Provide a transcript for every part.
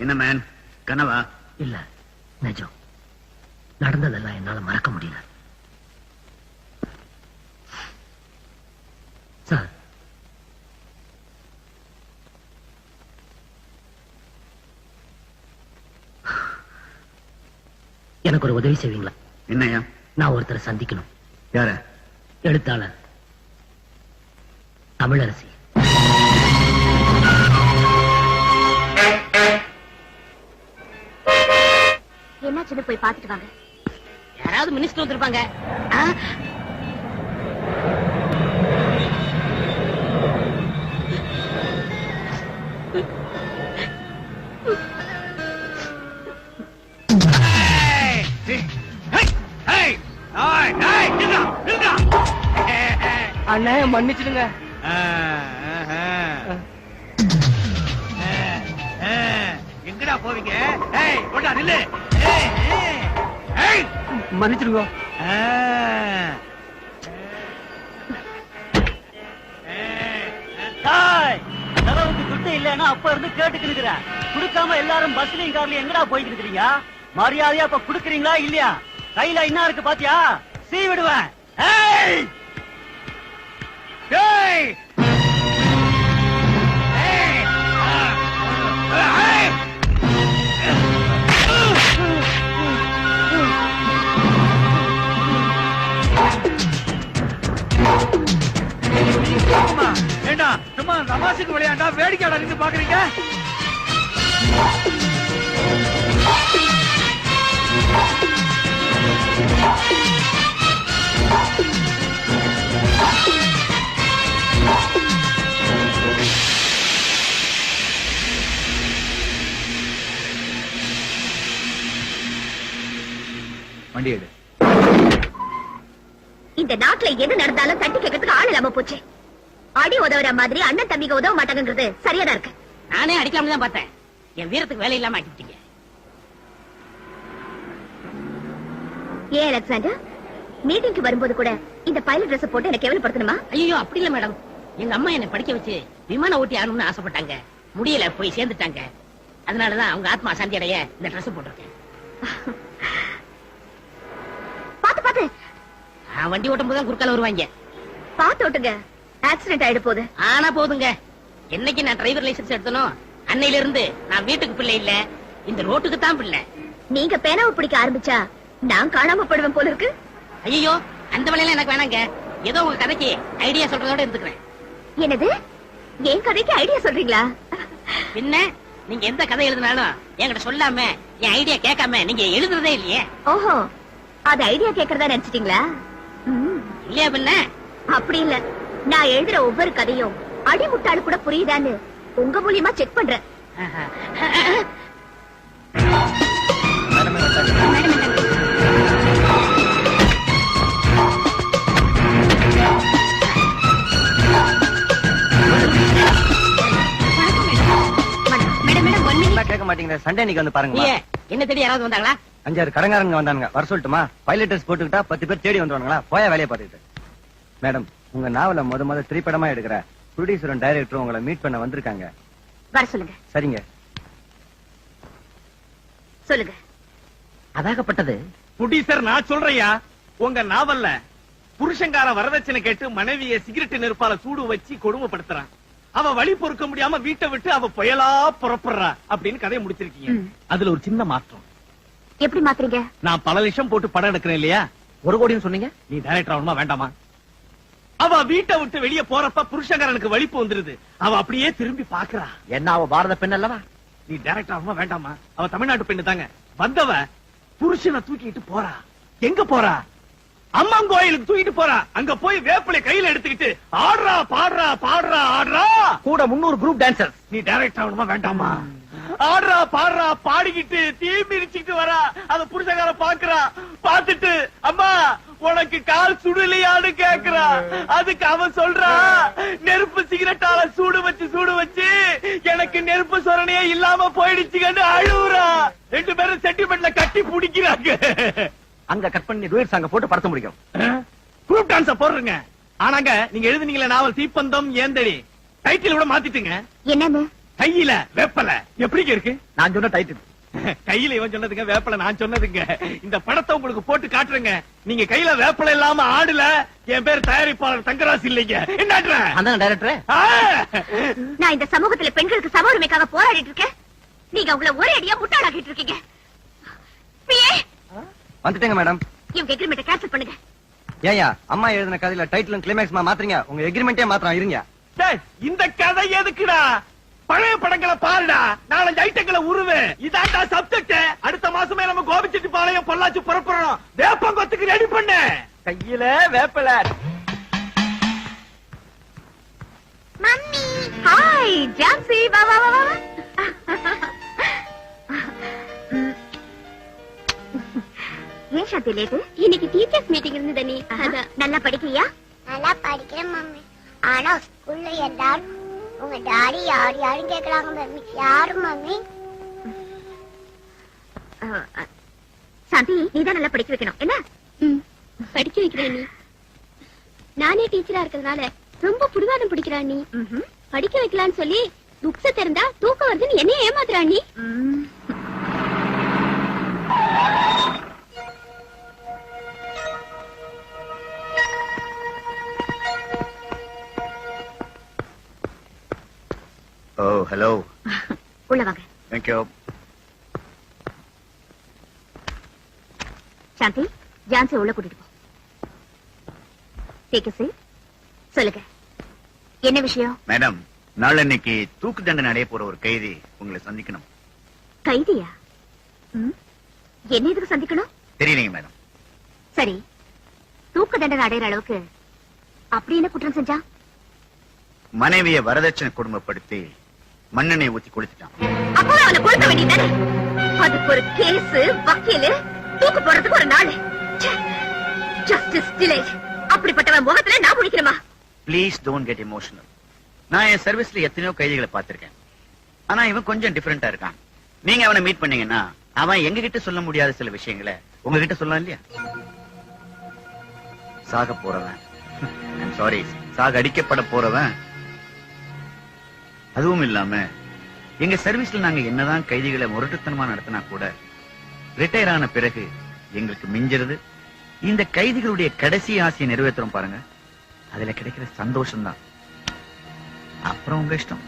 என்ன மேன், கனவா? இல்ல, நிஜம். நடந்ததெல்லாம் என்னால மறக்க முடியல. சார், எனக்கு ஒரு உதவி செய்வீங்களா? என்னையா? நான் ஒருத்தரை சந்திக்கணும். யார? எழுத்தாளர் தமிழரசி. என்னாச்சுன்னு போய் பாத்துட்டு வாங்க. யாராவது மினிஸ்டர் வந்திருப்பாங்க. அண்ணே மன்னிச்சிடுங்க. எங்கடா போவீங்க? மன்னிச்சிடுங்க. துட்டு இல்லன்னா அப்ப இருந்து கேட்டுக்கு இருக்கிறேன். குடுக்காம எல்லாரும் பஸ்லயும் கார்லயும் எங்கடா போயிட்டு இருக்கிறீங்க? மரியாதையா அப்ப குடுக்கறீங்களா இல்லையா? கையில என்ன இருக்கு பாத்தியா? சீ விடுவேன். ஏண்டா சும்மா தமாசுக்கு விளையாண்டா வேடிக்கையாடா நின்று பாக்குறீங்க? வண்டி எடு. இந்த நாட்டுல எது நடந்தாலும் தட்டி கேட்கறதுக்கு ஆள் இல்லாம போச்சு. அடி உதவுற மாதிரி அண்ணன் தம்பிக்கு உதவ மாட்டாங்கிறது சரியாதான் இருக்கு. நானே அடிக்கலாம்னு தான் பார்த்தேன். என் வீரத்துக்கு வேலை இல்லாம ஆக்கிட்டீங்க. ஏன் அலெக்சாண்டர், மீட்டிங்க்கு வரும்போது கூட இந்த பைலட் ட்ரெஸ் போட்டு என்ன கேவலப்படுத்தணுமா? ஐயோ அப்படி இல்ல மேடம். எங்க அம்மா என்ன படிக்க வச்சு விமான ஓட்டி ஆகணும்னு ஆசைப்பட்டாங்க. முடியல, போய் சேர்ந்துட்டாங்க. அதனாலதான் அவங்க ஆத்மா சாந்தி அடைய இந்த ட்ரெஸ் போட்டிருக்கேன். பாத்து பாத்து வண்டி ஓட்டும் போதுதான் குறுக்கால வருவாங்க. பாத்து ஓட்டுங்க, ஆக்சிடென்ட் ஆயிட போகுது. ஆனா போதுங்க, என்னைக்கு நான் டிரைவர் லைசன்ஸ் எடுத்தனோ அன்னையில இருந்து நான் வீட்டுக்கு பிள்ளை இல்ல, இந்த ரோட்டுக்கு தான் பிள்ளை. நீங்க பேனாவை பிடிக்க ஆரம்பிச்சா நான் காணாம போடுவேன் போல இருக்கு. ஐயோ அந்த வேலையெல்லாம் எனக்கு வேணாங்க. ஏதோ உங்க கதைக்கு ஐடியா சொல்றதோட இருந்துக்கிறேன். என்னது, என் கதைக்கு ஐடியா சொல்றீங்களா? பின்ன நீங்க எந்த கதை எழுதினாலும் என்கிட்ட சொல்லாம என் ஐடியா கேட்காம நீங்க எழுதுறதே இல்லையே. ஓஹோ, அது ஐடியா கேக்குறதா நினைச்சிட்டீங்களா? இல்லையா பின்ன? அப்படி இல்ல, நான் எழுதுற ஒவ்வொரு கதையும் அடிமுட்டாளு கூட புரியுதான்னு உங்க மூலியமா செக் பண்றேன். கேட்க மாட்டீங்க. சண்டே நீங்க வந்து பாருங்க. என்ன தேடி யாராவது வந்தாங்களா? 5-6 கடங்காரங்க வந்தாங்க. வர சொல்லட்டுமா? பைலட் ட்ரெஸ் போட்டுக்கிட்டா 10 பேர் தேடி வந்துருவாங்களா? போயா வேலையை பார்த்துட்டு. மேடம், உங்க நாவல முத திரைப்படமா எடுக்கிற ப்ரொடியூசரும் டைரக்டரும் உங்களை மீட் பண்ண வந்திருக்காங்க. வர சொல்லுங்க. சரிங்க. சொல்லுங்க. அதாகப்பட்டது ப்ரொடியூசர் நான் சொல்றையா, உங்க நாவல்ல புருஷங்கார வரதட்சணை கேட்டு மனைவிய சிகரெட் நெருப்பால சூடு வச்சு கொடுமைப்படுத்துறான். அவ வழி பொறுக்க முடியாம வீட்டை விட்டு அவ புயலா புறப்படுறா அப்படின்னு கதையை முடிச்சிருக்கீங்க. அதுல ஒரு சின்ன மாற்றம். எப்படி மாத்துறீங்க? நான் பல லட்சம் போட்டு படம் எடுக்கிறேன் இல்லையா? 1 கோடின்னு சொன்னீங்க. நீ டைரக்டர் ஆகணுமா வேண்டாமா? அவ வீட்டை விட்டு வெளியே போறப்ப புருஷங்காரனுக்கு வலிப்பு வந்துருது. அவ அப்படியே திரும்பி பாக்குறா. என்ன அவ பாரத பெண் அல்லவா? நீ டைரக்டர் ஆகணுமா வேண்டாமா? அவ தமிழ்நாட்டு பெண்ணு தாங்க. வந்தவ புருஷனை தூக்கிட்டு போறா. எங்க போறா? அம்மன் கோயிலுக்கு தூக்கிட்டு போறா. அங்க போய் வேப்பிலை கையில எடுத்துக்கிட்டு ஆடுறா, பாடுறா, பாடுறா, ஆடுறா. கூட 300 குரூப் டான்சர். நீ டைரக்டர் ஆகணுமா வேண்டாமா? ஆடுறா, பாடுறா, பாடிக்கிட்டு தீ மிதிச்சுக்கிட்டு வரா. அத புருஷகார பாக்குறா. பாத்துட்டு அம்மா உனக்கு கால் சுடலையான்னு கேக்குறா. அதுக்கு அவன் சொல்றா, நெருப்பு சிகரெட்டால சூடு வச்சு எனக்கு நெருப்பு சொரணையே இல்லாம போயிடுச்சுன்னு அழுவுறா. 2 பேரும் சென்டிமெண்ட்ல கட்டி பிடிக்கிறாங்க. அங்க கட் பண்ணி டூயட் சாங்க போட்டு படுத்த முடியும். குரூப் டான்ஸ போடுறீங்க. ஆனாங்க நீங்க எழுதுனீங்களே நாவல் தீப்பந்தம் ஏந்தடி, டைட்டில் கூட மாத்திட்டுங்க. என்னன்னு? கையில வேப்பல எப்படிங்க இருக்கு? நான் சொன்ன டைட்டில். கையில இவன் சொன்னதுங்க, வேப்பல நான் சொன்னதுங்க. இந்த படத்தை உங்களுக்கு போட்டு காட்டுறேங்க. நீங்க கையில வேப்பல இல்லாம ஆடுல. என் பேர் தயாரிப்பாளர் தங்கராசு இல்லைங்க. என்ன அதான் டைரக்டர். நான் இந்த சமூகத்துல பெண்களுக்கு சம உரிமைக்காக போராடிட்டு இருக்கேன். நீங்க அவங்கள ஒரே அடியா முட்டாளாக்கிட்டு இருக்கீங்க. பிஏ வந்துட்டேங்க மேடம். இவங்க எக்ரிமெண்ட் கேன்சல் பண்ணுங்க. ஏயா அம்மா எழுதின கதையில டைட்டிலும் கிளைமேக்ஸ் மாத்துறீங்க? உங்க எக்ரிமெண்டே மாத்திரம் இருங்க. டேய், இந்த கதை எதுக்குடா? பழைய படங்களை பாருடா, 4-5 ஐட்டங்களை உருவு. இதாண்டா சப்ஜெக்ட். அடுத்த மாசமே நம்ம கோபிச்செட்டிப்பாளையம் பொள்ளாச்சி புறப்படுறோம். வேப்பங்கொத்துக்கு ரெடி பண்ணு. கையில வேப்பல. மம்மி ஹாய் ஜான்சி, வா வா வா வா. ஏன் சாந்தி லேட்டு? இன்னைக்கு டீச்சர்ஸ் மீட்டிங் இருந்தது நீ. நல்லா படிக்கிறியா? நல்லா படிக்கிறேன் மம்மி. ஆனா ஸ்கூல்ல எல்லாரும் உங்க டாடி யார் யாரும் கேக்குறாங்க மம்மி. யாரு மம்மி? சாந்தி, நீதான் நல்லா படிக்க வைக்கணும். என்ன படிக்க வைக்கிறேன் நீ. நானே டீச்சரா இருக்கிறதுனால ரொம்ப புடிவாதம் பிடிக்கிறா நீ. படிக்க வைக்கலான்னு சொல்லி புக்ஸ திறந்தா தூக்கம் வருதுன்னு என்னைய ஏமாத்துறா நீ. ஓ ஹலோ. உள்ள வாங்க. Thank you. சாந்தி, ஜான்சி உள்ள கூட்டிட்டு போ. Take a seat. சொல்லுங்க, என்ன விஷயம்? மேடம், நாளன்னைக்கு தூக்கு தண்டனை அடைய போற ஒரு கைதி உங்களை சந்திக்கணும். கைதியா? என்ன எதுக்கு சந்திக்கணும்? தெரியலீங்க மேடம். சரி, தூக்கு தண்டனை அடையிற அளவுக்கு அப்படி என்ன குற்றம் செஞ்சா? மனைவிய வரதட்சணை குடும்பப்படுத்தி மண்ணெண்ணெய் ஊத்தி கொளுத்திட்டான். அப்பவே அவனை கொளுத்த வேண்டியதானே? அதுக்கு ஒரு கேஸ், வக்கீலு, தூக்கு போடுறதுக்கு ஒரு நாள். Justice delay. அப்படிப்பட்டவன் முகத்துல நான் முடிக்கணுமா? Please don't get emotional. நான் என் சர்வீஸ்ல எத்தனையோ கைதிகளை பார்த்திருக்கேன். ஆனா இவன் கொஞ்சம் டிஃபரெண்டா இருக்கான். நீங்க அவனை மீட் பண்ணீங்கன்னா அவன் எங்க கிட்ட சொல்ல முடியாத சில விஷயங்களை உங்ககிட்ட சொல்லலாம் இல்லையா? சாக போறவன், சாரி, சாக அடிக்கப்பட போறவன். அதுவும் இல்லாம எங்க சர்வீஸ்ல நாங்க என்னதான் கைதிகளை முரட்டுத்தனமா நடத்தினா கூட ரிட்டையர் ஆன பிறகு எங்களுக்கு மிஞ்சிறது இந்த கைதிகளுடைய கடைசி ஆசையை நிறைவேற்றுறோம் பாருங்க, அதுல கிடைக்கிற சந்தோஷம் தான். அப்புறம் உங்க இஷ்டம்.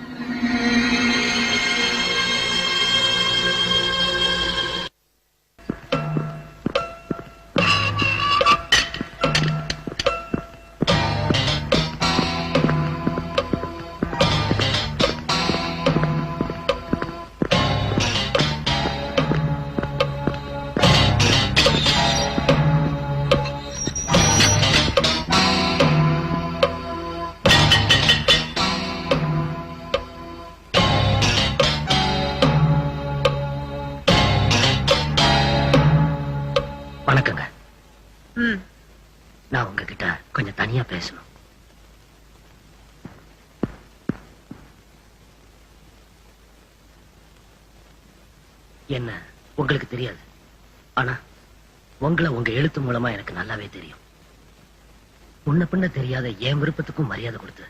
வணக்கங்க. நான் உங்ககிட்ட கொஞ்சம் தனியா பேசணும். என்ன உங்களுக்கு தெரியாது, ஆனா உங்களை உங்க எழுத்து மூலமா எனக்கு நல்லாவே தெரியும். முன்ன பின்ன தெரியாத என் விருப்பத்துக்கும் மரியாதை கொடுத்து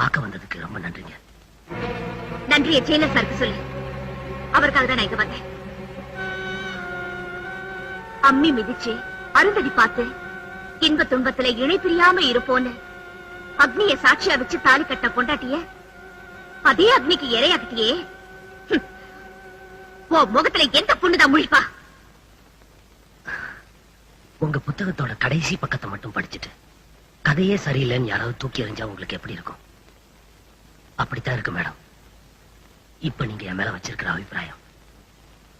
பார்க்க வந்ததுக்கு ரொம்ப நன்றிங்க. நன்றியை ஜெயிலர் சாருக்கு சொல்லு. அவருக்காக தான் நான் இங்க வந்தேன். அம்மி மிதிச்சு அருந்ததி பார்த்து இன்ப துன்பத்துல இணை பிரியாம இருப்போன்னு அக்னிய சாட்சியா வச்சு தாலி கட்ட பொண்டாட்டிய அதே அக்னிக்கு இரையாக்கிட்டியே. உன் முகத்துல எந்த பொண்ணுதான் முழிப்பா? உங்க புத்தகத்தோட கடைசி பக்கத்தை மட்டும் படிச்சுட்டு கதையே சரியில்லைன்னு யாராவது தூக்கி எறிஞ்சா உங்களுக்கு எப்படி இருக்கும்? அப்படித்தான் இருக்கு மேடம் இப்ப நீங்க என் மேல வச்சிருக்கிற அபிப்பிராயம்.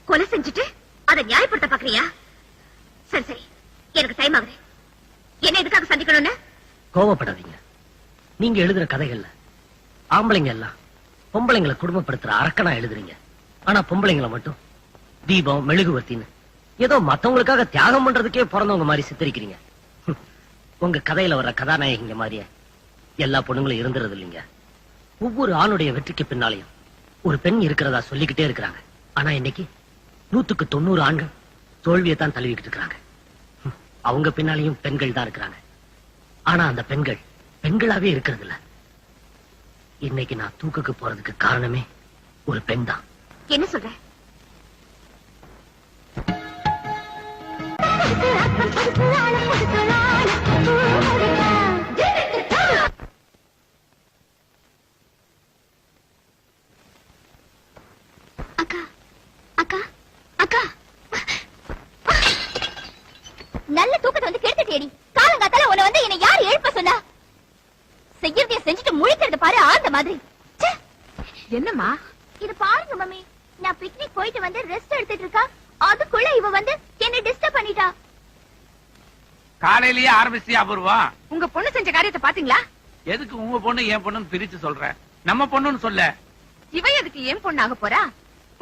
கொலை செஞ்சுட்டு அதை நியாயப்படுத்த பாக்குறியா? சரி சரி, எனக்கு டைம் ஆகுது. என்ன எதுக்காக சந்திக்கணும்னு? கோவப்படாதீங்க. நீங்க எழுதுற கதைகள்ல ஆம்பளைங்க எல்லாம் பொம்பளைங்களை குடும்பப்படுத்துற அரக்கனா எழுதுறீங்க. ஆனா பொம்பளைங்களை மட்டும் தீபம் மெழுகுவர்த்தின்னு ஏதோ மத்தவங்களுக்காக தியாகம் பண்றதுக்கே பிறந்தவங்க மாதிரி சித்தரிக்கிறீங்க. உங்க கதையில வர்ற கதாநாயகிங்க மாதிரியே எல்லா பொண்ணுங்களும் இருந்துறது இல்லைங்க. ஒவ்வொரு ஆணுடைய வெற்றிக்கு பின்னாலையும் ஒரு பெண் இருக்கிறதா சொல்லிக்கிட்டே இருக்கிறாங்க. ஆனா இன்னைக்கு 100க்கு 90 ஆண்கள் தோல்வியை தான் தழுவிக்கிட்டு இருக்கிறாங்க. அவங்க பின்னாலையும் பெண்கள் தான் இருக்கிறாங்க. ஆனா அந்த பெண்கள் பெண்களாவே இருக்கிறது இல்ல. இன்னைக்கு நான் தூக்குக்கு போறதுக்கு காரணமே ஒரு பெண் தான். என்ன சொல்ற? அக்கா அக்கா அக்கா, நல்ல தூக்கத்தை வந்து கெடுத்துட்டேடி. காலங்காத்தால உன்னை வந்து என்னை யார் எழுப்ப சொன்னா? செய்யறதைய செஞ்சுட்டு முழிக்கிறது பாரு ஆந்த மாதிரி. என்னம்மா இது பாருங்க மம்மி, நான் பிக்னிக் போயிட்டு வந்து ரெஸ்ட் எடுத்துட்டு இருக்கா, அதுக்குள்ள இவ வந்து என்ன டிஸ்டர்ப் பண்ணிட்டா. காலையிலேயே ஆரம்பிச்சியா அபூர்வா? உங்க பொண்ணு செஞ்ச காரியத்தை பாத்தீங்களா? எதுக்கு உங்க பொண்ணு என் பொண்ணுன்னு பிரிச்சு சொல்ற? நம்ம பொண்ணுன்னு சொல்ல. இவ எதுக்கு ஏன் பொண்ணாக போறா?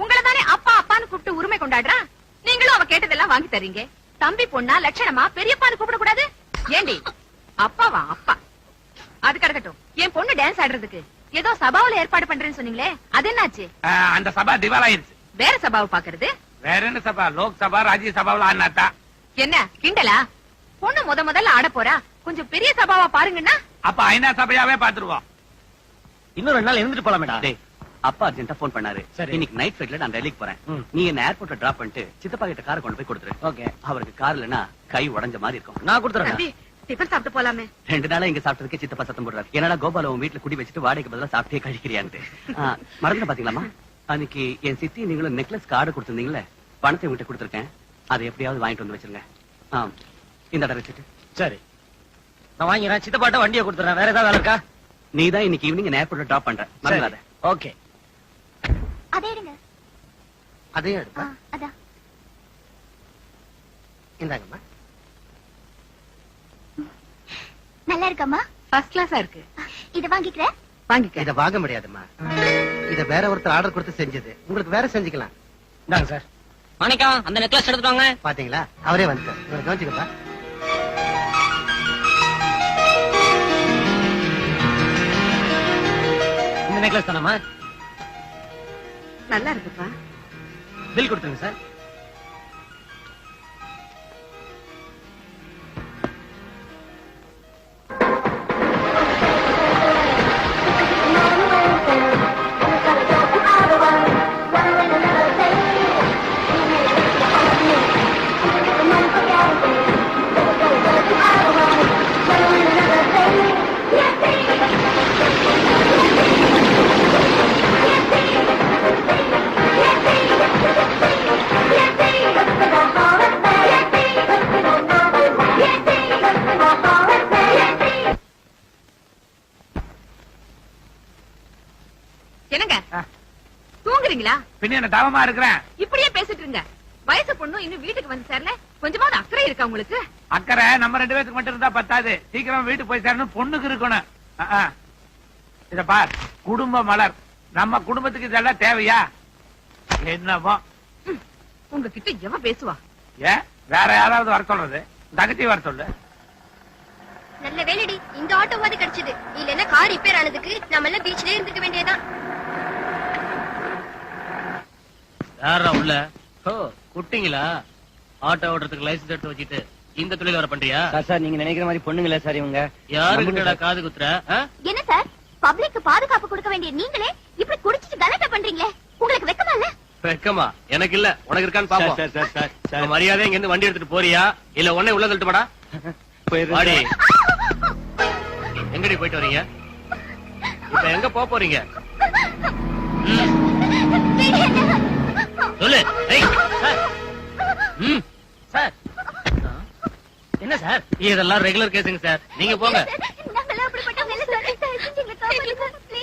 உங்களை தானே அப்பா அப்பான்னு கூப்பிட்டு உரிமை கொண்டாடுறா. நீங்களும் அவ கேட்டதெல்லாம் வாங்கி தர்றீங்க. தம்பி பொண்ணா லட்சணமா பெரியப்பான்னு கூப்பிட கூடாது? ஏண்டி அப்பாவா? அப்பா அது கிடக்கட்டும். என் பொண்ணு டான்ஸ் ஆடுறதுக்கு ஏதோ சபாவில ஏற்பாடு பண்றேன்னு சொன்னீங்களே, அது என்னாச்சு? அந்த சபா திவாலாயிருச்சு. வேற சபாவை பாக்குறது? வேற என்ன சபா? லோக் சபா ராஜ்ய சபாவில ஆனாத்தா. என்ன கிண்டலா? பொண்ணு முதல்ல ஆட போறா, கொஞ்சம் பெரிய சபாவா பாருங்கன்னா. அப்ப ஐநா சபையாவே பாத்துருவோம். இன்னும் 2 நாள் இருந்துட்டு போலாமேடா. அப்பா அர்ஜென்ட்டா போன் பண்ணாரு. சரி. இன்னைக்கு நைட் ஃபிளைட்ல நான் டெல்லிக்கு போறேன். நீ என்ன ஏர்போர்ட்ல டிராப் பண்ணிட்டு சித்தப்பா கிட்ட காரை கொண்டு போய் கொடுத்துரு. ஓகே. அவருக்கு கார் இல்லனா கை உடைஞ்ச மாதிரி இருக்கும். நான் கொடுத்துறேன். டிஃபன் சாப்பிட்டு போலாமே. 2 நாளா இங்க சாப்பிட்டதுக்கே சித்தப்பா சத்தம் போடுறாரு. என்னடா கோபால உன் வீட்டுல குடி வச்சுட்டு வாடகைக்கு பதிலா சாப்பிட்டே கழிக்கிறியான்ட்டு. மறந்துட பாத்தீங்களாமா, அன்னைக்கு என் சித்தி நீங்களும் நெக்லஸ் கார்டு கொடுத்திருந்தீங்களே, பணத்தை உங்ககிட்ட கொடுத்துருக்கேன். அதை எப்படியாவது வாங்கிட்டு வந்து வச்சிருங்க. இந்த இடம் வச்சுட்டு. சரி, நான் வாங்கிறேன். சித்தப்பாட்ட வண்டியை கொடுத்துறேன். வேற ஏதாவது வேலை இருக்கா? நீ தான் இன்னைக்கு ஈவினிங் ஏர்போர்ட்ல டிராப் பண்ற. மறந்துடாத. ஓகே. அதே எடுங்க. அதையும் எடுப்பா. அதான் இந்தாங்கம்மா. நல்லா இருக்கம்மா. ஃபர்ஸ்ட் கிளாஸா இருக்கு. இத வாங்கிக்கிறேன். வாங்கிக்க. இத வாங்க முடியாதுமா. இத வேற ஒருத்தர் ஆர்டர் கொடுத்து செஞ்சது. உங்களுக்கு வேற செஞ்சுக்கலாம். இந்தாங்க சார். மாணிக்கம், அந்த நெக்லஸ் எடுத்துட்டு வாங்க. பாத்தீங்களா, அவரே வந்துட்டார். இவரை கவனிச்சுக்கப்பா. இந்த நெக்லஸ் தானம்மா? நல்லா இருக்குப்பா. பில் கொடுத்துருங்க சார். என்னங்க தூங்குறீங்களா? பின்ன என்ன தவமா இருக்கிறேன்? இப்படியே பேசிட்டு இருங்க. வயசு பொண்ணு இன்னும் வீட்டுக்கு வந்து சேரல. கொஞ்சமாவது அக்கறை இருக்கா உங்களுக்கு? அக்கறை நம்ம 2 பேருக்கு மட்டும் இருந்தா பத்தாது. சீக்கிரம் வீட்டுக்கு போய் சேரணும். பொண்ணுக்கு இருக்கணும். இத பார், குடும்ப மலர். நம்ம குடும்பத்துக்கு இதெல்லாம் தேவையா? என்னவோ உங்ககிட்ட எவ பேசுவா? ஏன் வேற யாராவது வர சொல்றது? தகத்தி வர சொல்லு. நல்ல வேலைடி, இந்த ஆட்டோவாது கிடைச்சது. இல்லன்னா கார் ரிப்பேர் ஆனதுக்கு நம்ம எல்லாம் பீச்லயே இருந்துக்க வேண்டியதான். யாரா உள்ள? ஓ, குட்டிங்களா? ஆட்டோ ஓட்டுறதுக்கு லைசன்ஸ் எடுத்து வச்சுட்டு இந்த தொழில் வர பண்றியா? சார் நீங்க நினைக்கிற மாதிரி பொண்ணுங்களே சார் இவங்க. யாருக்கிட்டடா காது குத்துற? என்ன சார், பப்ளிக்கு பாதுகாப்பு கொடுக்க வேண்டிய நீங்களே இப்படி குடிச்சிட்டு கலாட்டா பண்றீங்களே, உங்களுக்கு வெக்கமா இல்ல? வெக்கமா? எனக்கு இல்ல, உனக்கு இருக்கான்னு பாப்போம். மரியாதை இங்க இருந்து வண்டி எடுத்துட்டு போறியா இல்ல உடனே உள்ள தள்ளிட்டுமாடா? வாடி. எங்கடி போயிட்டு வரீங்க? இப்ப எங்க போறீங்க? சொல்லு. சார் என்ன சார் இதெல்லாம் ரெகுலர் கேஸுங்க சார். நீங்க போங்க.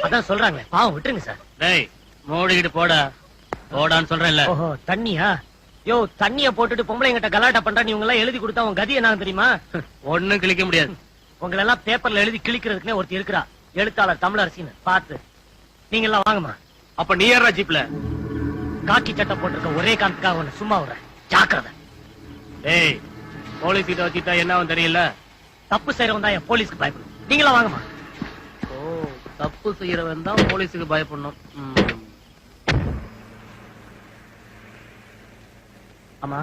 அதான் சொல்றாங்க, பாவம் விட்டுருங்க சார். டேய் மோடிக்கிட்டு போடா போடான்னு சொல்றேன்ல. ஓஹோ, தண்ணியா? யோ, தண்ணிய போட்டுட்டு பொம்பளைங்கிட்ட கலாட்டா பண்றா. நீ உங்க எல்லாம் எழுதி கொடுத்தா உங்க கதி என்ன தெரியுமா? ஒண்ணும் கிழிக்க முடியாது. உங்களை எல்லாம் பேப்பர்ல எழுதி கிழிக்கிறதுக்குனே ஒருத்தி இருக்கிறா, எழுத்தாளர் தமிழரசின்னு. பார்த்து நீங்க எல்லாம் வாங்கம்மா. அப்ப நீ ஏறா ஜீப்ல? காக்கி சட்டை போட்டிருக்க ஒரே காரணத்துக்காக ஒண்ணு சும்மா விடுறேன், ஜாக்கிரதை. ஏய், போலீஸ் கிட்ட வச்சுட்டா என்ன தெரியல. தப்பு செய்யறவன் தான் என் போலீஸ்க்கு பயப்படும். நீங்களா வாங்கம்மா. ஓ, தப்பு செய்யறவன் தான் போலீஸுக்கு பயப்படணும். ஆமா,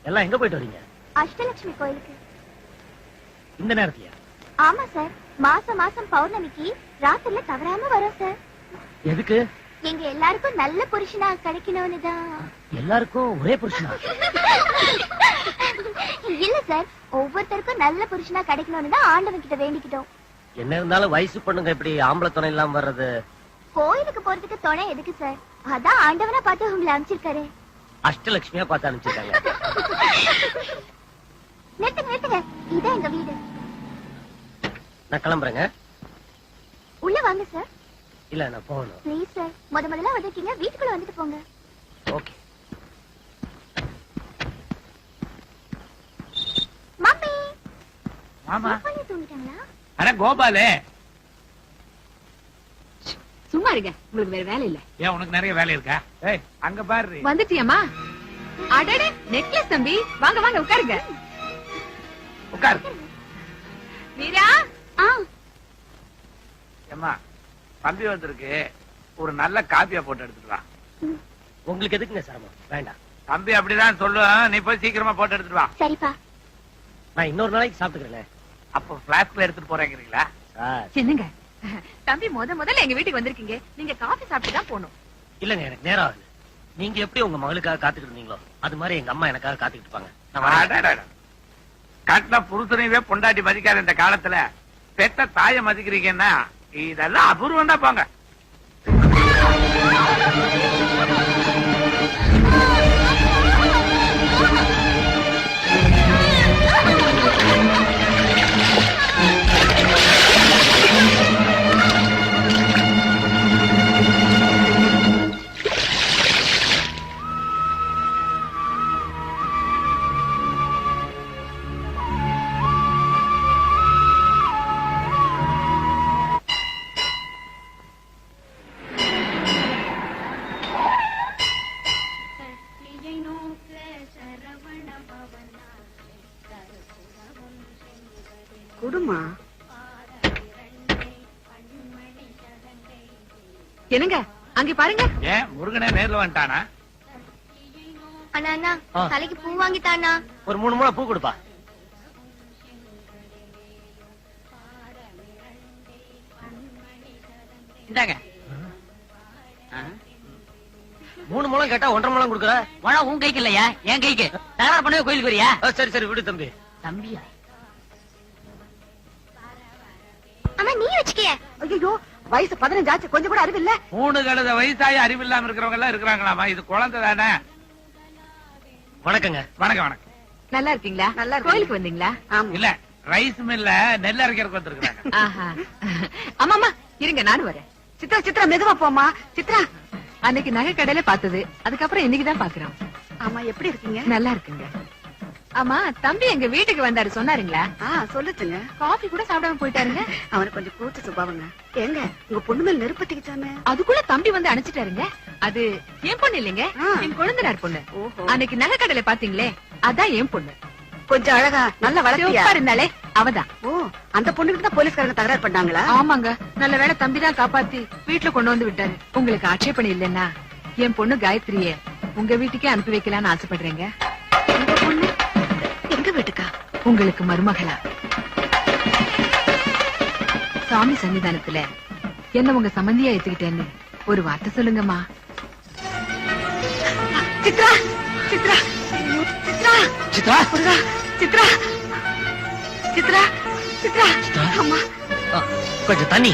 எல்லாம் எங்க போயிட்டு வரீங்க? அஷ்டலட்சுமி கோயிலுக்கு. இந்த நேரத்தியா? ஆமா சார், மாசம் மாசம் பௌர்ணமிக்கு ராத்திரில தவறாம வரோம் சார். எதுக்கு? எங்க எல்லாருக்கும் நல்ல புருஷனா கிடைக்கணும்னு தான். எல்லாருக்கும் ஒரே புருஷனா? இல்ல சார், ஒவ்வொருத்தருக்கும் நல்ல புருஷனா கிடைக்கணும்னு தான் ஆண்டவன் கிட்ட வேண்டிக்கிட்டோம். என்ன இருந்தாலும் வயசு பொண்ணுங்க இப்படி ஆம்பளை துணை இல்லாம வர்றது. கோயிலுக்கு போறதுக்கு துணை எதுக்கு சார்? அதான் ஆண்டவனா பார்த்து உங்களை அனுப்பிச்சிருக்காரு. அஷ்டலட்சுமியா பார்த்து அனுப்பிச்சிருக்காங்க. நிறுத்துங்க நிறுத்துங்க, இதான் எங்க வீடு. நான் கிளம்புறேங்க. உள்ள வாங்க சார். இல்ல, நான் போகணும். ப்ளீஸ் சார், முதல்ல வந்திருக்கீங்க, வீட்டுக்குள்ள வந்துட்டு போங்க. ஓகே. மம்மி மாமா பண்ணி தூங்கிட்டாங்களா? அட கோபாலே, சும்மா இருங்க, உங்களுக்கு வேற வேலை இல்ல. ஏன் உனக்கு நிறைய வேலை இருக்கா? ஏய், அங்க பாரு. வந்துட்டியம்மா? அடடே, நெக்லஸ் தம்பி, வாங்க வாங்க உட்காருங்க. உட்காரு. மீரா, ஏம்மா, தம்பி வந்திருக்கு, ஒரு நல்ல காப்பியா போட்டு எடுத்துட்டு வா. உங்களுக்கு எதுக்குங்க சிரமம்? வேண்டாம். தம்பி அப்படிதான் சொல்லுவேன், நீ போய் சீக்கிரமா போட்டு எடுத்துட்டு வா. சரிப்பா. நான் இன்னொரு நாளைக்கு சாப்பிட்டுக்கிறேன். அப்போ பிளாஸ்க்ல எடுத்துட்டு போறேங்கிறீங்களா? சார், என்னங்க தம்பி, முதல்ல எங்க வீட்டுக்கு வந்திருக்கீங்க, நீங்க காபி சாப்பிட்டு தான் போகணும். இல்லங்க, எனக்கு நேரம் ஆகுது. நீங்க எப்படி உங்க மகளுக்காக காத்துக்கிட்டு இருந்தீங்களோ அது மாதிரி எங்க அம்மா எனக்காக காத்துக்கிட்டு இருப்பாங்க. நான் வரேன். கட்டின புருஷனையே பொண்டாட்டி மதிக்காத இந்த காலத்துல பெத்த தாயை மதிக்கிறீங்கன்னா இதெல்லாம் அபூர்வம் தான். போங்க. குடுமா என்னங்க அங்க பாருங்க. ஏன் முருகனே நேர்ல வந்துட்டானா? அண்ணா அண்ணா, ஆ. தலைக்கு பூ வாங்கிட்டானா? ஒரு 3 முழம் பூ கொடுப்பா. இந்தாங்க. 3 முழம் கேட்டா 1.5 முழம் கொடுக்குற. உன் உன் கைக்கு இல்லையா, என் கைக்கு. தயார் பண்ணவே கோயிலுக்கு வரியா? சரி சரி, விடு தம்பி. தம்பியா? அம்மா நீ வச்சுக்கிய. ஐயோ, வயசு 15 ஆச்சு, கொஞ்சம் கூட அறிவு இல்ல. 3 கழுத வயசாயி அறிவில்லாம இருக்கிறவங்க எல்லாம் இருக்கிறாங்களாமா? இது குழந்தை தானே? வணக்கங்க. வணக்கம் வணக்கம். நல்லா இருக்கீங்களா? நல்லா கோயிலுக்கு வந்தீங்களா? இல்ல, ரைஸ் மில்ல நெல் அரைக்கிறதுக்கு வந்திருக்கிறாங்க. ஆஹா. ஆமாமா, இருங்க நானும் வரேன். சித்ரா சித்ரா, மெதுவா போமா. சித்ரா, அன்னைக்கு நகை கடையில பார்த்தது, அதுக்கப்புறம் இன்னைக்குதான் பாக்குறோம். ஆமா, எப்படி இருக்கீங்க? நல்லா இருக்குங்க. ஆமா, தம்பி எங்க வீட்டுக்கு வந்தாரு, சொன்னாருங்களா? சொல்லுச்சுங்க. காபி கூட சாப்பிடாம போயிட்டாருங்க. அவனுக்கு கொஞ்சம் கூச்ச சுபாவங்க. ஏங்க, உங்க பொண்ணு மேல நெருப்பத்திக்கிச்சாமே. அதுக்குள்ள தம்பி வந்து அனுப்பிச்சிட்டாருங்க. அது என் பொண்ணு இல்லைங்க, என் கொழுந்தனார் பொண்ணு. அன்னைக்கு நகை கடையில பாத்தீங்களே, அதான் என் பொண்ணு. கொஞ்சம் அழகா நல்ல வளர்த்தியா இருந்தாலே அவதான். ஓ, அந்த பொண்ணுக்கு தான் போலீஸ்காரங்க தகராறு பண்ணாங்களா? ஆமாங்க, நல்ல வேளை தம்பி தான் காப்பாத்தி வீட்டுல கொண்டு வந்து விட்டாரு. உங்களுக்கு ஆட்சேபணம் இல்லைன்னா என் பொண்ணு காயத்ரிய உங்க வீட்டுக்கே அனுப்பி வைக்கலாம்னு ஆசைப்படுறேங்க. உங்க பொண்ணு எங்க வீட்டுக்கா? உங்களுக்கு மருமகளா? சாமி சன்னிதானத்துல என்ன உங்க சம்பந்தியா ஏத்துக்கிட்டேன்னு ஒரு வார்த்தை சொல்லுங்கம்மா. சித்ரா சித்ரா சித்ரா சித்ரா, முருகா, சித்ரா சித்ரா சித்ரா. அம்மா கொஞ்சம் தண்ணி.